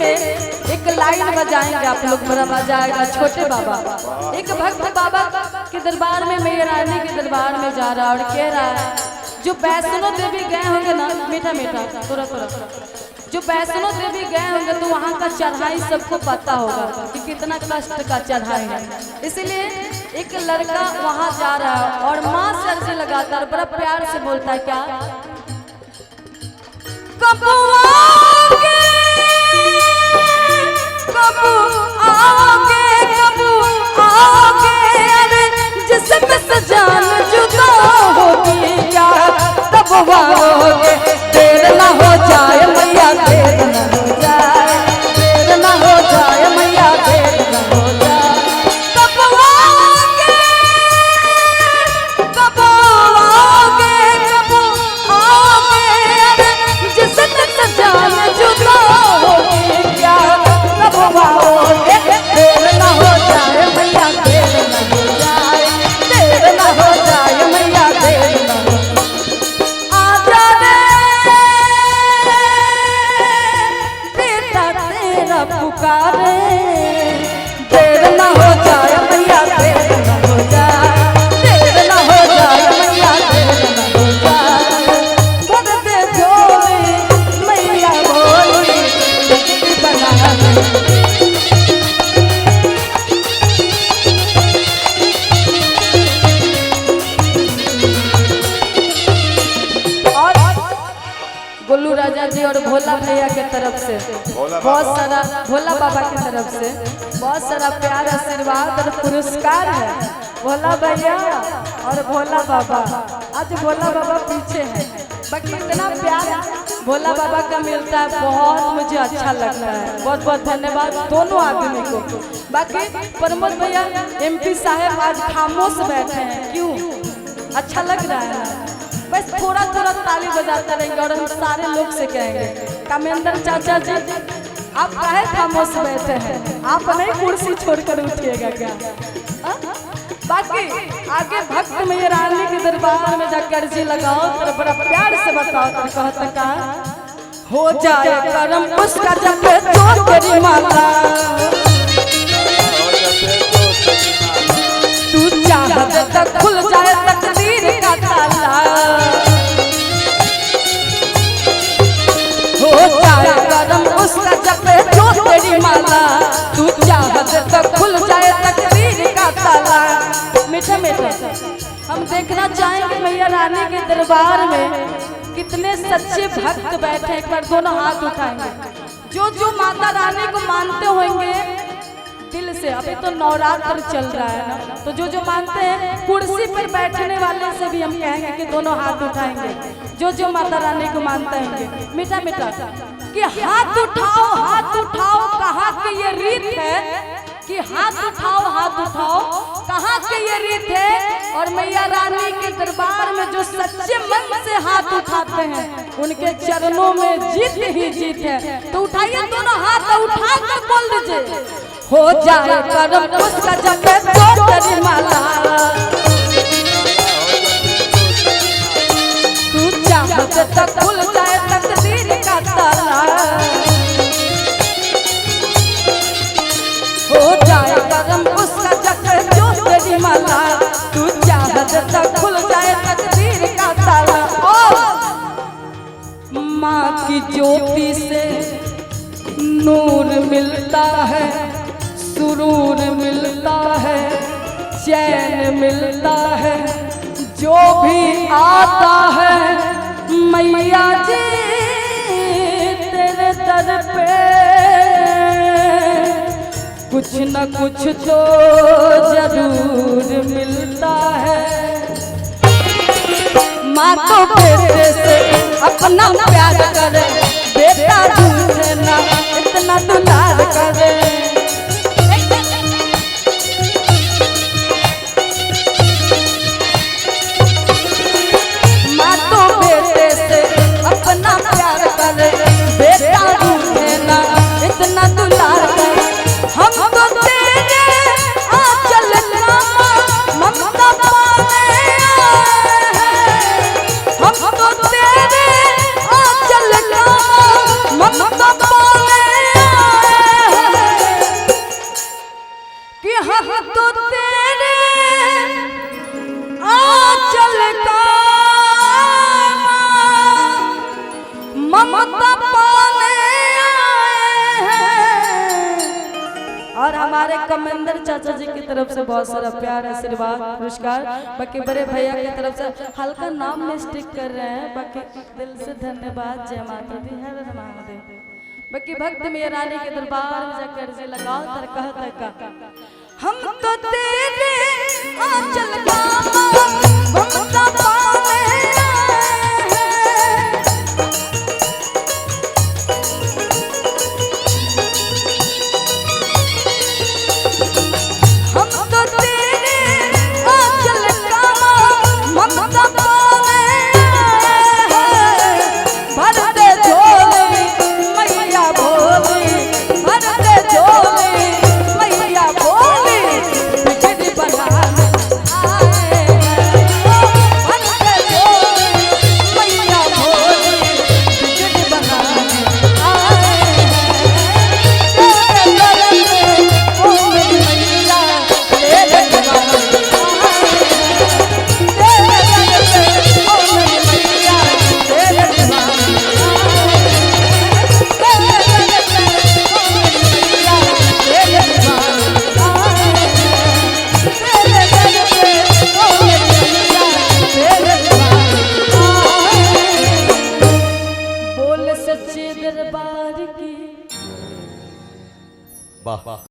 में एक लाइन बजाएंगे आप लोग, बड़ा मजा आएगा। छोटे बाबा, एक भक्त बाबा के दरबार में, मैया रानी के दरबार में जा रहा और कह रहा है, जो वैष्णो देवी गए होंगे ना, मीठा मीठा थोड़ा थोड़ा, जो वैष्णो देवी गए होंगे तो वहाँ का चढ़ाई सबको पता होगा कि कितना कष्ट का चढ़ाई है। इसीलिए एक लड़का वहाँ जा रहा है और माँ से अर्जी लगाता है, बड़ा प्यार से बोलता है, क्या कब आओगे, कब आओगे, कब आओगे, जिसमें सजान जुदा होगी क्या तब आओगे, देर ना हो जाए मैया, देर ना हो जाए, देर ना हो जाए मैया, देर ना हो जाए, कब आओगे, कब आओगे, कब आओगे, जिसमें सजान जुदा होगी क्या तब आओगे, देर ना हो जाए मैया, देर ना हो जाए, देर ना हो जाए मैया, देर ना हो आजा रे बेटा तेरा पुकारे, देर ना हो जाए मैया, देर ना हो जाए, देर ना हो जाए मैया, देर ना हो जाए, खुद दे झोली मैया बोली बना गोलू राजा जी और भोला भैया के तरफ से बहुत सारा, भोला बाबा की तरफ से बहुत सारा प्यार, आशीर्वाद और पुरस्कार है। भोला भैया और भोला बाबा, आज भोला बाबा पीछे हैं, बाकी इतना प्यार भोला बाबा का मिलता है, बहुत मुझे अच्छा लगता है। बहुत बहुत धन्यवाद दोनों आदमी को। बाकी प्रमोद भैया MP साहब आज खामोश बैठे हैं, क्यों? अच्छा लग रहा है ना? बस थोड़ा थोड़ा ताली बजाते रहेंगे और हम सारे लोग से कहेंगे, कामेंद्र चाचा जी आप काहे खामोश बैठे हैं, आप नहीं कुर्सी छोड़कर उठिएगा क्या? बाकी आगे भक्त मैया रानी के दरबार में जाकर जी लगाओ तो बड़ा प्यार से बताओ, तो कहता का हो जाए करम उसका जब तो तेरी माला, तू चाहत तक खुल जाए तकदीर का ताला, हो जाए करम उसका जब जो तेरी माला, तू चाहत तक खुल जाए तकदीर का ताला। मीठा मीठा हम देखना चाहेंगे मैया रानी के दरबार में कितने सच्चे भक्त बैठे, एक बार दोनों हाथ उठाएंगे। जो जो माता रानी को मानते होंगे दिल से, अभी तो नवरात्र चल रहा है ना, तो जो जो मानते हैं कुर्सी पर बैठने वाले से भी हम कहेंगे कि दोनों हाथ उठाएंगे, जो जो माता रानी को मानते हैं। मीठा मीठा कि हाथ उठाओ, हाथ उठाओ, कहाँ की ये रीत है कि हाथ उठाओ, कहाँ की ये रीत है। और मैया रानी के दरबार में जो सच्चे मन से हाथ उठाते हैं उनके चरणों में जीत ही जीत है। तो उठाइए दोनों हाथ, उठाकर बोल दीजिए, हो जाए करम उसका जब तो तेरी माला, तू चाहत तक खुल जाए तकदीर का ताला, हो जाए करम उसका जब जो तेरी माला, तू चाहत तक खुल जाए तकदीर का ताला। माँ की ज्योति से नूर मिलता है, सुरूर मिलता है, चैन मिलता है, जो भी आता है मैया जी तेरे दर पे, कुछ न कुछ तो जरूर मिलता है। माँ तो बेटे से अपना प्यार करे, बेटा दूसरे ना इतना दुलार करे, बेटा दूसरे ना इतना दुलार कर। हम तो तेरे आंचल का ममता पाने आए हैं, हम तो तेरे आंचल का ममता हमारे कमेंदर चाचा जी की तरफ से बहुत सारा प्यार आशीर्वाद पुरस्कार। बाकी बड़े भैया की तरफ से हल्का नाम मिस्टेक कर रहे हैं, बाकी दिल से धन्यवाद। जय माता दी, हर हर महादेव। बाकी भक्त मैया रानी के दरबार में जाकर जे लगाओ तर कहता हम तो तेरे आंचल का ममता पाने दरबार की। वाह।